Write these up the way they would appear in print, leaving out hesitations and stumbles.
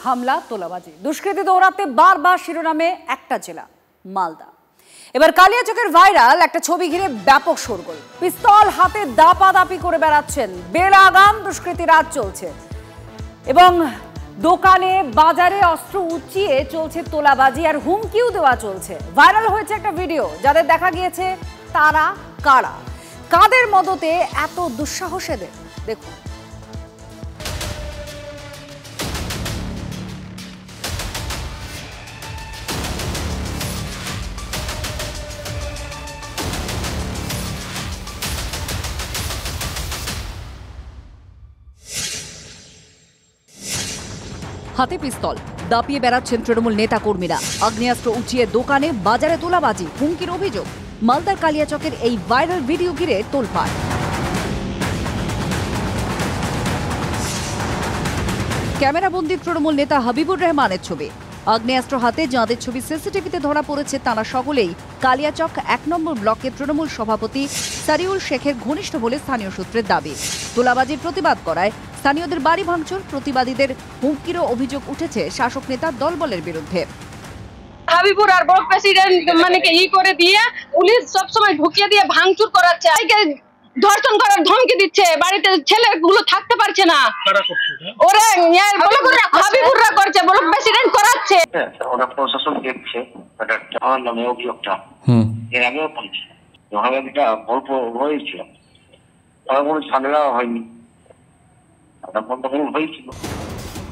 হামলা তোলাবাজি দুষ্কৃতী দৌড়াতে বারবার শিরোনামে একটা জেলা মালদা। এবার কালিয়াচকের ভাইরাল একটা ছবি ঘিরে ব্যাপক শোরগোল। পিস্তল হাতে দাপাদাপি করে বেড়াচ্ছেন বেলাগাম দুষ্কৃতী, রাজ চলছে এবং দোকানে বাজারে অস্ত্র উঁচিয়ে চলছে তোলাবাজি আর হুমকিও দেওয়া চলছে। ভাইরাল হয়েছে একটা ভিডিও, যাদের দেখা গিয়েছে তারা কারা, কাদের মদতে এত দুঃসাহস এদের, দেখুন। হাতে পিস্তল দাপিয়ে বেড়াচ্ছেন তৃণমূল নেতা কর্মীরা। আগ্নেয়াস্ত্র উঁচিয়ে দোকানে বাজারে তোলাবাজি, হুমকির অভিযোগ। মালদার কালিয়াচকের এই ভাইরাল ভিডিও ঘিরে তোলপাড়। ক্যামেরাবন্দি তৃণমূল নেতা হাবিবুর রহমানের ছবি। আগ্নেয়াস্ত্র হাতে যাঁদের ছবি সিসিটিভিতে ধরা পড়েছে তাঁরা সকলেই কালিয়াচক ১ নম্বর ব্লকের তৃণমূল সভাপতি সারিউল শেখের ঘনিষ্ঠ বলে স্থানীয় সূত্রের দাবি। তোলাবাজির প্রতিবাদ করায় স্থানীয়দের বাড়ি ভাঙচুর, প্রতিবাদীদের হুমকিরও অভিযোগ উঠেছে শাসক নেতার দলবলের বিরুদ্ধে। হাবিবুর আর ব্লক প্রেসিডেন্ট মানে করে দিয়ে পুলিশ সবসময় ঢুকিয়ে দিয়ে ভাঙচুর করাচ্ছে, ধর্ষণ করার ধমকি দিচ্ছে, বাড়িতে ছেলেগুলো থাকতে পারছে না। ওরা হাবিবুররা করছে, ব্লক প্রেসিডেন্ট করাচ্ছে। ওরা প্রশাসন দেখছে, আমার নামে অভিযোগটা এর আগেও বলছে, একটা গল্প হয়েছিল, কোনো ঝামেলা হয়নি, হয়েছিল।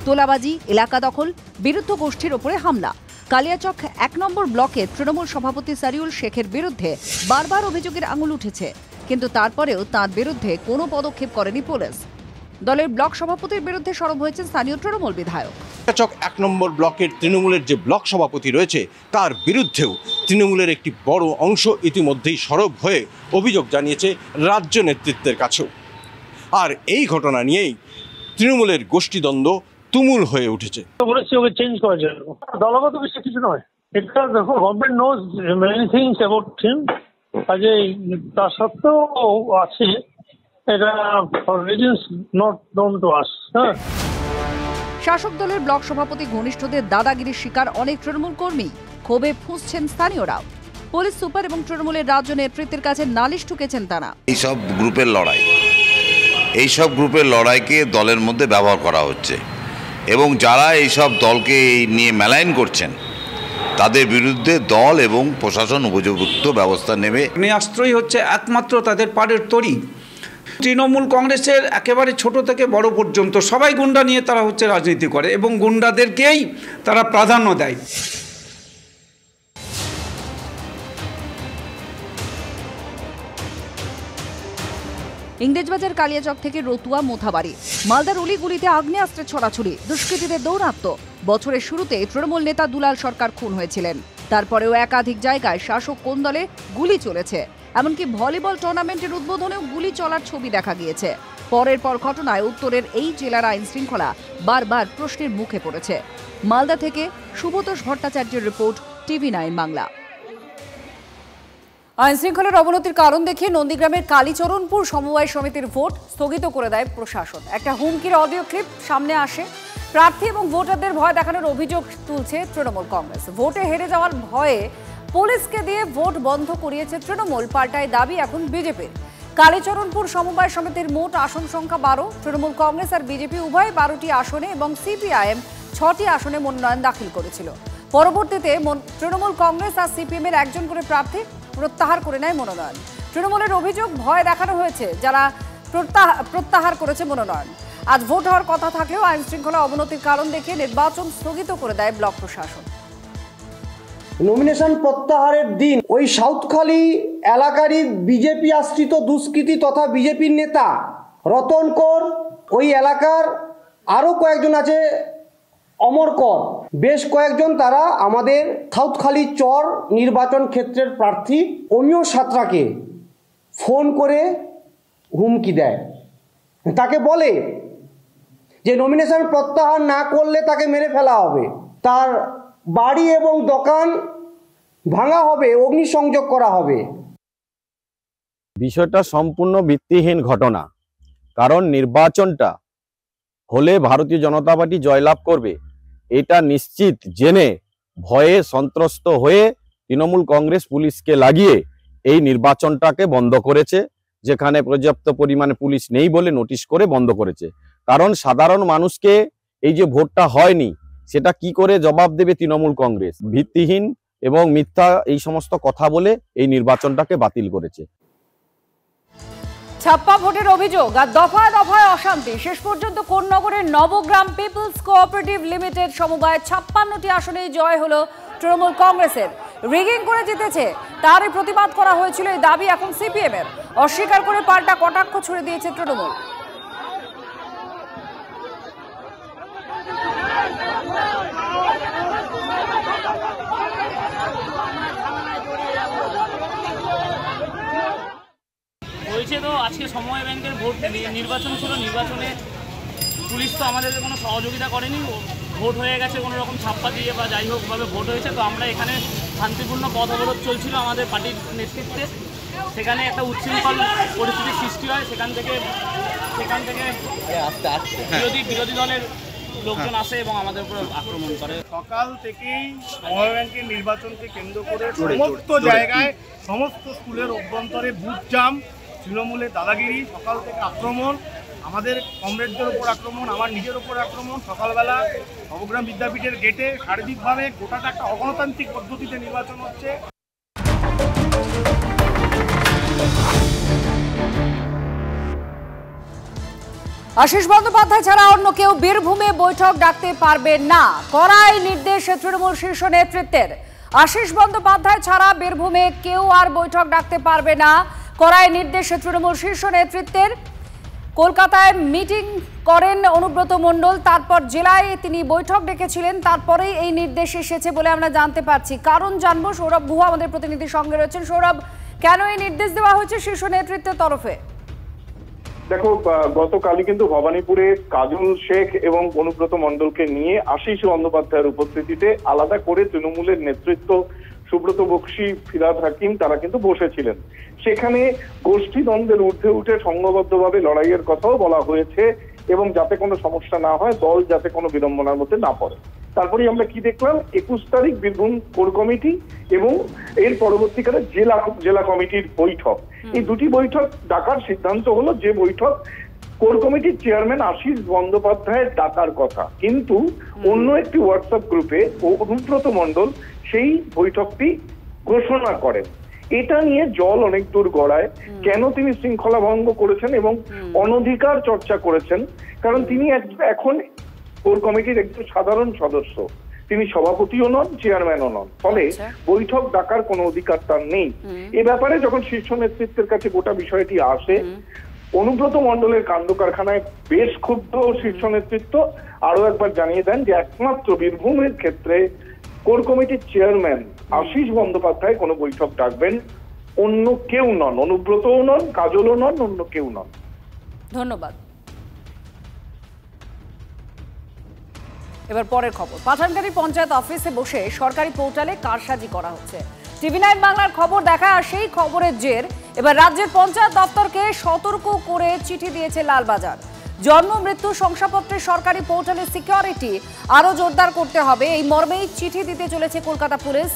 তোলাবাজি, এলাকা দখল, বিরুদ্ধ গোষ্ঠীর ওপরে হামলা। কালিয়াচক ১ নম্বর ব্লকে তৃণমূল সভাপতি সারিউল শেখের বিরুদ্ধে বারবার অভিযোগের আঙুল উঠেছে, কিন্তু তারপরেও তাঁর বিরুদ্ধে কোনো পদক্ষেপ করেনি পুলিশ। দলের ব্লক সভাপতির বিরুদ্ধে সরব হয়েছেন স্থানীয় তৃণমূল বিধায়ক। কালিয়াচক ১ নম্বর ব্লকের তৃণমূলের যে ব্লক সভাপতি রয়েছে তার বিরুদ্ধেও তৃণমূলের একটি বড় অংশ ইতিমধ্যেই সরব হয়ে অভিযোগ জানিয়েছে রাজ্য নেতৃত্বের কাছেও। আর এই ঘটনা নিয়েই তৃণমূলের গোষ্ঠীদ্বন্দ্ব তুমুল হয়ে উঠেছে। ওকে চেঞ্জ করার জন্য দলগত বিষয় কিছু নয়, এটা দেখো government knows many things about him, কাজে তা সত্ত্বেও আছে, এটা for reasons not known to us. শাসক দলের ব্লক সভাপতি ঘনিষ্ঠদের দাদাগিরির শিকার অনেক তৃণমূল কর্মী, ক্ষোভে ফুঁসছেন স্থানীয়রাও। পুলিশ সুপার এবং তৃণমূলের রাজ্য নেতৃত্বের কাছে নালিশ ঠুকেছেন তারা। এইসব গ্রুপের লড়াইকে দলের মধ্যে ব্যবহার করা হচ্ছে এবং যারা এইসব দলকে নিয়ে মেলাইন করছেন তাদের বিরুদ্ধে দল এবং প্রশাসন উপযুক্ত ব্যবস্থা নেবে। আগ্নেয়াস্ত্রই হচ্ছে একমাত্র তাদের পাড়ের তরি। তৃণমূল কংগ্রেসের একেবারে ছোট থেকে বড় পর্যন্ত সবাই গুন্ডা নিয়ে তারা হচ্ছে রাজনীতি করে এবং গুন্ডাদেরকেই তারা প্রাধান্য দেয়। ইংরেজবাজার কালিয়াচক থেকে রতুয়া মোথাবাড়ি, মালদার অলিগুলিতে আগ্নেয়াস্ত্রের ছড়াছড়ি, দুষ্কৃতীদের দৌরাত্ম্য। বছরের শুরুতে তৃণমূল নেতা দুলাল সরকার খুন হয়েছিলেন, তারপরেও একাধিক জায়গায় শাসক কোন দলে গুলি চলেছে। এমনকি ভলিবল টুর্নামেন্টের উদ্বোধনেও গুলি চলার ছবি দেখা গিয়েছে। পরের পর ঘটনায় উত্তরের এই জেলার আইন শৃঙ্খলা বারবার প্রশ্নের মুখে পড়েছে। মালদা থেকে শুভতোষ ভট্টাচার্যের রিপোর্ট, TV9 বাংলা। আইন শৃঙ্খলার অবনতির কারণ দেখিয়ে নন্দীগ্রামের কালীচরণপুর সমবায় সমিতির ভোট স্থগিত করে দেয় প্রশাসন। একটা হুমকির অডিও ক্লিপ সামনে আসে। প্রার্থী এবং ভোটারদের ভয় দেখানোর অভিযোগ তুলছে তৃণমূল কংগ্রেস। ভোটে হেরে যাওয়ার ভয়ে পুলিশকে দিয়ে ভোট বন্ধ করিয়েছে তৃণমূল, পাল্টায় দাবি এখন বিজেপির। কালীচরণপুর সমবায় সমিতির মোট আসন সংখ্যা 12। তৃণমূল কংগ্রেস আর বিজেপি উভয় 12টি আসনে এবং CPIM 6টি আসনে মনোনয়ন দাখিল করেছিল। পরবর্তীতে তৃণমূল কংগ্রেস আর CPM এর একজন করে প্রার্থী প্রত্যাহার করে নেয় মনোনয়ন। তৃণমূলের অভিযোগ, ভয় দেখানো হয়েছে যারা প্রত্যাহার করেছে মনোনয়ন। আজ ভোট হওয়ার কথা থাকলেও আইন শৃঙ্খলা অবনতির কারণ দেখিয়ে নির্বাচন স্থগিত করে দেয় ব্লক প্রশাসন। নমিনেশন প্রত্যাহারের দিন ওই সাউথখালী এলাকারই বিজেপি আশ্রিত দুষ্কৃতী তথা বিজেপির নেতা রতন কর, ওই এলাকার আরও কয়েকজন আছে অমর কর, বেশ কয়েকজন, তারা আমাদের সাউথখালী চর নির্বাচন ক্ষেত্রের প্রার্থী অমিয় সাঁতরাকে ফোন করে হুমকি দেয়। তাকে বলে যে নমিনেশন প্রত্যাহার না করলে তাকে মেরে ফেলা হবে, তার বাড়ি এবং দোকান ভাঙা হবে, অগ্নিসংযোগ করা হবে। বিষয়টা সম্পূর্ণ ভিত্তিহীন ঘটনা, কারণ নির্বাচনটা হলে ভারতীয় জনতা পার্টি জয়লাভ করবে এটা নিশ্চিত জেনে ভয়ে সন্ত্রস্ত হয়ে তৃণমূল কংগ্রেস পুলিশকে লাগিয়ে এই নির্বাচনটাকে বন্ধ করেছে, যেখানে পর্যাপ্ত পরিমাণে পুলিশ নেই বলে নোটিশ করে বন্ধ করেছে। কারণ সাধারণ মানুষকে এই যে ভোটটা হয়নি সেটা কি করে জবাব দেবে তৃণমূল কংগ্রেস? ভিত্তিহীন এবং মিথ্যা এই সমস্ত কথা বলে এই নির্বাচনটাকে বাতিল করেছে। ছাপ্পা ভোটের অভিযোগ আর দফায় দফায় অশান্তি। শেষ পর্যন্ত কোন্নগরের নবগ্রাম পিপলস কোঅপারেটিভ লিমিটেড সমবায় 56টি আসনেই জয় হলো তৃণমূল কংগ্রেসের। রিগিং করে জিতেছে, তারই প্রতিবাদ করা হয়েছিল, এই দাবি এখন সিপিএম এর। অস্বীকার করে পাল্টা কটাক্ষ ছুড়ে দিয়েছে তৃণমূল। হয়েছে তো আজকে সময় ব্যাংকের ভোট নির্বাচন ছিল, নির্বাচনে পুলিশ তো আমাদেরকে কোনো সহযোগিতা করেনি, ভোট হয়ে গেছে কোনো রকম ছাপ্পা দিয়ে বা যাই হোক ভাবে ভোট হয়েছে। তো আমরা এখানে শান্তিপূর্ণ পথ অবরোধ চলছিল আমাদের পার্টির নেতৃত্বে, সেখানে একটা উচ্ছৃঙ্খল পরিস্থিতির সৃষ্টি হয়। সেখান থেকে বিরোধী দলের লোকজন আসে এবং আমাদের উপর আক্রমণ করে। সকাল থেকেই সময় ব্যাংকের নির্বাচনকে কেন্দ্র করে সমস্ত জায়গায় সমস্ত স্কুলের অভ্যন্তরে বুথ জাম, তৃণমূলের দাদাগিরি, সকাল থেকে আক্রমণ, আমাদের কমরেডদের ওপর আক্রমণ, আমার নিজের ওপর আক্রমণ। সকালবেলা নবগ্রাম বিদ্যাপীঠের গেটে সার্বিকভাবে গোটাটা একটা অগণতান্ত্রিক পদ্ধতিতে নির্বাচন হচ্ছে। আশিস বন্দ্যোপাধ্যায় ছাড়া অন্য কেউ বীরভূমে বৈঠক ডাকতে পারবে না, কড়াই নির্দেশ তৃণমূল শীর্ষ নেতৃত্বের। আশিস বন্দ্যোপাধ্যায় ছাড়া বীরভূমে কেউ আর বৈঠক ডাকতে পারবে না, কড়াই নির্দেশ তৃণমূল শীর্ষ নেতৃত্বের। কলকাতায় মিটিং করেন অনুব্রত মণ্ডল, তারপর জেলায় তিনি বৈঠক ডেকেছিলেন, তারপরেই এই নির্দেশ এসেছে বলে আমরা জানতে পারছি। কারণ জানবো, সৌরভ গুহা আমাদের প্রতিনিধির সঙ্গে রয়েছেন। সৌরভ, কেন এই নির্দেশ দেওয়া হয়েছে শীর্ষ নেতৃত্বের তরফে? দেখো, গতকালই কিন্তু ভবানীপুরে কাজল শেখ এবং অনুব্রত মণ্ডলকে নিয়ে আশিস বন্দ্যোপাধ্যায়ের উপস্থিতিতে আলাদা করে তৃণমূলের নেতৃত্ব সুব্রত বক্সী, ফিরাদ হাকিম তারা কিন্তু বসেছিলেন। সেখানে গোষ্ঠী দ্বন্দ্বের ঊর্ধ্বে উঠে সংঘবদ্ধভাবে লড়াইয়ের কথাও বলা হয়েছে এবং যাতে কোনো সমস্যা না হয়, দল যাতে কোনো বিড়ম্বনার মধ্যে না পড়ে। তারপরেই আমরা কি দেখলাম, 21 তারিখ বীরভূম কোর কমিটি এবং এর পরবর্তীকালে জেলা কমিটির বৈঠক। এই দুটি বৈঠক ডাকার সিদ্ধান্ত হলো, যে বৈঠক কোর কমিটির চেয়ারম্যান আশিস বন্দ্যোপাধ্যায়ের ডাকার কথা, কিন্তু অন্য একটি হোয়াটসঅ্যাপ গ্রুপে অনুব্রত মণ্ডল সেই বৈঠকটি ঘোষণা করেন। এটা নিয়ে জল অনেক দূর গড়ায়। কেন তিনি শৃঙ্খলা ভঙ্গ করেছেন এবং অনধিকার চর্চা করেছেন? কারণ তিনি এখন কোর কমিটির একজন সাধারণ সদস্য, তিনি সভাপতিও নন, চেয়ারম্যানও নন, ফলে বৈঠক ডাকার কোনো অধিকার তার নেই। এ ব্যাপারে যখন শীর্ষ নেতৃত্বের কাছে গোটা বিষয়টি আসে, অনুব্রত মণ্ডলের কাণ্ড কারখানায় বেশ ক্ষুব্ধ শীর্ষ নেতৃত্ব আরো একবার জানিয়ে দেন যে একমাত্র বীরভূমের ক্ষেত্রে কোর কমিটির চেয়ারম্যান আশিস বন্দ্যোপাধ্যায় কোনো বৈঠক ডাকবেন, অন্য কেউ নন, অনুব্রতও নন, কাজলও নন, অন্য কেউ নন। ধন্যবাদ। এবার পরের খবর। পাঠানকারী পঞ্চায়েত অফিসে বসে সরকারি পোর্টালে কারসাজি করা হচ্ছে। টিভি9 বাংলার খবর দেখায়, আর সেই খবরের জের এবার রাজ্যের পঞ্চায়েত দপ্তরকে সতর্ক করে চিঠি দিয়েছে লালবাজার। জন্ম মৃত্যু শংসাপত্রের সরকারি পোর্টালের সিকিউরিটি আরো জোরদার করতে হবে, এই মর্মেই চিঠি দিতে চলেছে কলকাতা পুলিশ।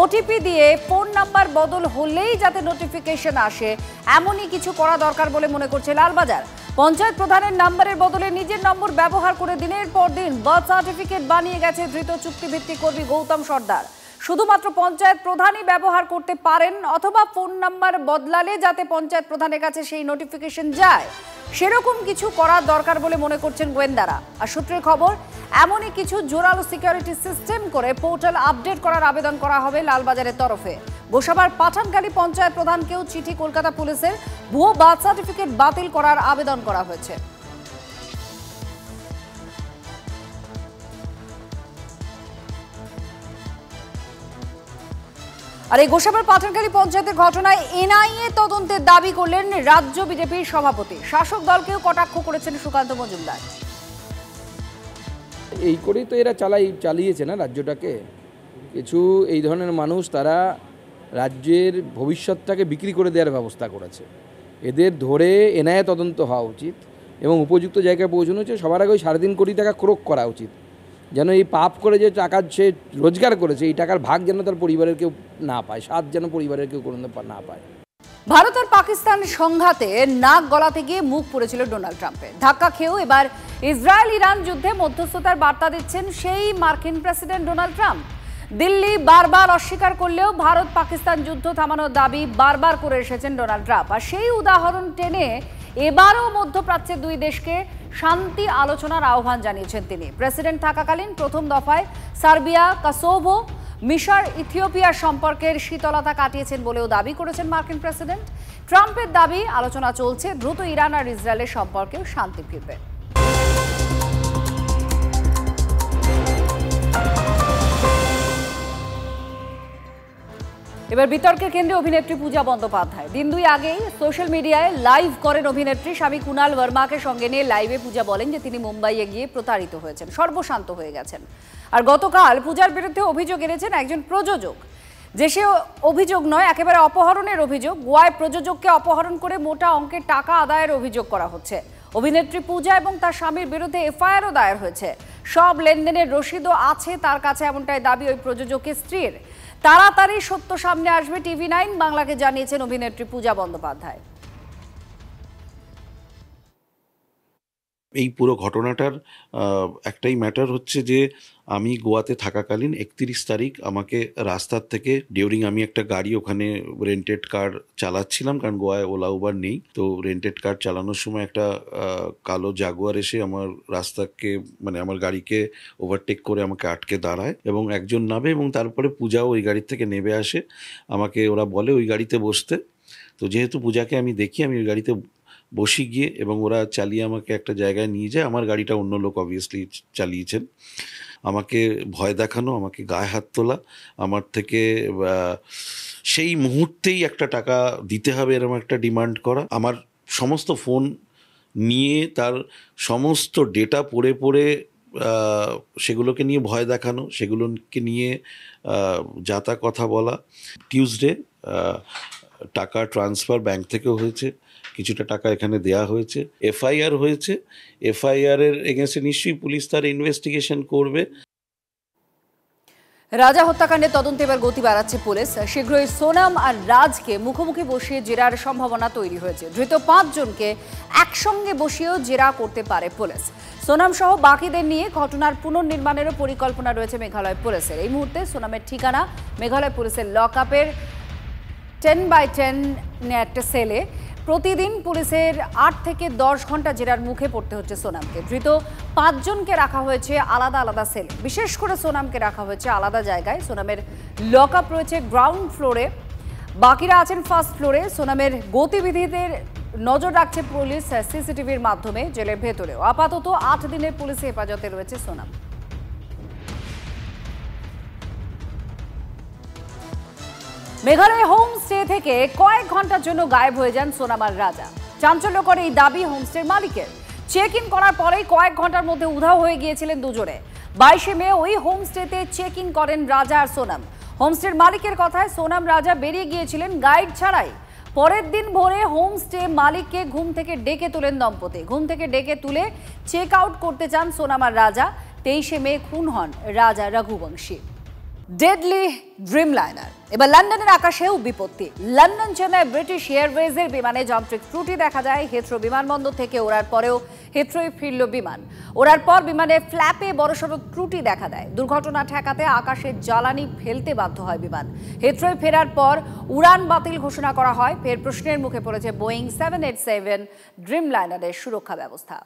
ওটিপি দিয়ে ফোন নাম্বার বদল হলেই যাতে নোটিফিকেশন আসে, এমনই কিছু করা দরকার বলে মনে করছে লালবাজার। পঞ্চায়েত প্রধানের নাম্বারের বদলে নিজের নম্বর ব্যবহার করে দিনের পর দিন বার্থ সার্টিফিকেট বানিয়ে গেছে ধৃত চুক্তিভিত্তিক কর্মী গৌতম সর্দার। শুধুমাত্র পঞ্চায়েত প্রধানই ব্যবহার করতে পারেন, অথবা ফোন নাম্বার বদলালে যাতে পঞ্চায়েত প্রধানের কাছে সেই নোটিফিকেশন যায়, সেরকম কিছু করার দরকার বলে মনে করছেন গোয়েন্দারা। আর সূত্রের খবর, এমনই কিছু জোরালো সিকিউরিটি সিস্টেম করে পোর্টাল আপডেট করার আবেদন করা হবে লালবাজারের তরফে। গোসাবার পাঠানকালী পঞ্চায়েত প্রধানকেও চিঠি কলকাতা পুলিশের, ভুয়ো বার্থ সার্টিফিকেট বাতিল করার আবেদন করা হয়েছে। আর এই গোসাবার পাঠানকালী পঞ্চায়েতের ঘটনায় এনআইএ তদন্তের দাবি করলেন রাজ্য বিজেপির সভাপতি। শাসক দলকেও কটাক্ষ করেছেন সুকান্ত মজুমদার। এই করেই তো এরা চালিয়েছে না রাজ্যটাকে। কিছু এই ধরনের মানুষ তারা রাজ্যের ভবিষ্যৎটাকে বিক্রি করে দেওয়ার ব্যবস্থা করেছে। এদের ধরে এনআইএ তদন্ত হওয়া উচিত এবং উপযুক্ত জায়গায় পৌঁছানো উচিত। সবার আগে ওই 3.5 কোটি টাকা ক্রোক করা উচিত, যেন এই পাপ করে যে টাকা সে রোজগার করেছে এই টাকার ভাগ যেন তার পরিবারের কেউ না পায়, স্বাদ যেন পরিবারের কেউ কোনো না পায়। ভারত আর পাকিস্তান সংঘাতে নাক গলাতে গিয়ে মুখ পড়েছিল ডোনাল্ড ট্রাম্পের। ধাক্কা খেয়েও এবার ইসরায়েল ইরান যুদ্ধে মধ্যস্থতার বার্তা দিচ্ছেন সেই মার্কিন প্রেসিডেন্ট ডোনাল্ড ট্রাম্প। দিল্লি বারবার অস্বীকার করলেও ভারত পাকিস্তান যুদ্ধ থামানোর দাবি বারবার করে এসেছেন ডোনাল্ড ট্রাম্প। আর সেই উদাহরণ টেনে এবারও মধ্যপ্রাচ্যের দুই দেশকে শান্তি আলোচনার আহ্বান জানিয়েছেন তিনি। প্রেসিডেন্ট থাকাকালীন প্রথম দফায় সার্বিয়া, কসোভো, মিশর, ইথিওপিয়ার সম্পর্কের শীতলতা কাটিয়েছেন বলেও দাবি করেছেন মার্কিন প্রেসিডেন্ট। ট্রাম্পের দাবি, আলোচনা চলছে, দ্রুত ইরান আর ইসরায়েলের সম্পর্কেও শান্তি ফিরবে। এবার বিতর্কের কেন্দ্রে অভিনেত্রী পূজা বন্দ্যোপাধ্যায়। দিন দুই আগেই সোশ্যাল মিডিয়ায় লাইভ করেন অভিনেত্রী। স্বামী কুণাল ভার্মাকে সঙ্গে নিয়ে লাইভে পূজা বলেন যে তিনি মুম্বাইয়ে গিয়ে প্রতারিত হয়েছেন, সর্বশান্ত হয়ে গেছেন। আর গতকাল পূজার বিরুদ্ধে অভিযোগ এনেছেন একজন প্রযোজক, যে সে অভিযোগ নয়, একেবারে অপহরণের অভিযোগ। গোয়ায় প্রযোজককে অপহরণ করে মোটা অঙ্কের টাকা আদায়ের অভিযোগ করা হচ্ছে। অভিনেত্রী পূজা এবং তার স্বামীর বিরুদ্ধে এফআইআরও দায়ের হয়েছে। সব লেনদেনের রসিদও আছে তার কাছে, এমনটাই দাবি ওই প্রযোজকের স্ত্রীর। তাড়াতাড়ি সত্য সামনে আসবে, TV9 বাংলাকে জানিয়েছেন অভিনেত্রী পূজা বন্দ্যোপাধ্যায়। এই পুরো ঘটনাটার একটাই ম্যাটার হচ্ছে যে আমি গোয়াতে থাকাকালীন 31 তারিখ আমাকে রাস্তার থেকে ডিউরিং আমি একটা গাড়ি ওখানে রেন্টেড কার চালাচ্ছিলাম, কারণ গোয়ায় ওলা উবার নেই, তো রেন্টেড কার চালানোর সময় একটা কালো জাগুয়ার এসে আমার রাস্তাকে মানে আমার গাড়িকে ওভারটেক করে আমাকে আটকে দাঁড়ায় এবং একজন নামে এবং তারপরে পূজাও ওই গাড়ির থেকে নেমে আসে। আমাকে ওরা বলে ওই গাড়িতে বসতে, তো যেহেতু পূজাকে আমি দেখি আমি ওই গাড়িতে বসি গিয়ে এবং ওরা চালিয়ে আমাকে একটা জায়গায় নিয়ে যায়। আমার গাড়িটা অন্য লোক অবভিয়াসলি চালিয়েছেন। আমাকে ভয় দেখানো, আমাকে গায়ে হাত তোলা, আমার থেকে সেই মুহূর্তেই একটা টাকা দিতে হবে এরকম একটা ডিমান্ড করা, আমার সমস্ত ফোন নিয়ে তার সমস্ত ডেটা পড়ে পড়ে সেগুলোকে নিয়ে ভয় দেখানো, সেগুলোকে নিয়ে যা তা কথা বলা। টিউসডে টাকা ট্রান্সফার ব্যাংক থেকেও হয়েছে, কিছুটা টাকা এখানে দেয়া হয়েছে, এফআইআর হয়েছে। এফআইআর এর এগেইনস্টে নিশ্চয়ই পুলিশ তার ইনভেস্টিগেশন করবে। রাজা হত্যাকাণ্ডে তদন্তে এবার গতি বাড়াচ্ছে পুলিশ। শীঘ্রই সোনাম আর রাজকে মুখোমুখি বসিয়ে জেরার সম্ভাবনা তৈরি হয়েছে। ধৃত 5 জনকে একসঙ্গে বসিয়েও জেরা করতে পারে পুলিশ। সোনাম সহ বাকিদের নিয়ে ঘটনার পুনর্নির্মাণেরও পরিকল্পনা রয়েছে মেঘালয় পুলিশের। এই মুহূর্তে সোনামের ঠিকানা মেঘালয় পুলিশের লকআপের 10/10 একটা সেলে। প্রতিদিন পুলিশের 8 থেকে 10 ঘন্টা জেরার মুখে পড়তে হচ্ছে সোনামকে। ধৃত 5 জনকে রাখা হয়েছে আলাদা আলাদা সেলে, বিশেষ করে সোনামকে রাখা হয়েছে আলাদা জায়গায়। সোনামের লকআপ রয়েছে গ্রাউন্ড ফ্লোরে, বাকিরা আছেন ফার্স্ট ফ্লোরে। সোনামের গতিবিধিতে নজর রাখছে পুলিশ সিসিটিভির মাধ্যমে জেলের ভেতরেও। আপাতত 8 দিনের পুলিশ হেফাজতে রয়েছে সোনাম। মেঘালয় হোমস্টে থেকে কয়েক ঘন্টার জন্য গায়েব হয়ে যান সোনাম আর রাজা। চাঞ্চল্যকর এই দাবি হোমস্টের মালিকের। চেক ইন করার পরেই কয়েক ঘন্টার মধ্যে উধাও হয়ে গিয়েছিলেন দুজনে। 22শে মে ওই হোমস্টেতে চেক ইন করেন রাজা আর সোনাম। হোমস্টের মালিকের কথায় সোনাম রাজা বেরিয়ে গিয়েছিলেন গাইড ছাড়াই। পরের দিন ভোরে হোমস্টে মালিককে ঘুম থেকে ডেকে তোলেন দম্পতি। ঘুম থেকে ডেকে তুলে চেক আউট করতে চান সোনাম আর রাজা। 23শে মে খুন হন রাজা রঘুবংশী। Deadly Dreamliner. এবার লন্ডনের আকাশেও বিপত্তি। লন্ডন চেন্নাই ব্রিটিশ এয়ারওয়েজের বিমানে যান্ত্রিক ত্রুটি দেখা যায়। হিথ্রো বিমানবন্দর থেকে ওড়ার পরেও হিথ্রোয় ফিরল বিমান। ওড়ার পর বিমানের ফ্ল্যাপে বড়সড় ত্রুটি দেখা দেয়। দুর্ঘটনা ঠেকাতে আকাশে জ্বালানি ফেলতে বাধ্য হয় বিমান। হিথ্রোয় ফেরার পর উড়ান বাতিল ঘোষণা করা হয়। ফের প্রশ্নের মুখে পড়েছে বোয়িং 787 ড্রিমলাইনারের সুরক্ষা ব্যবস্থা।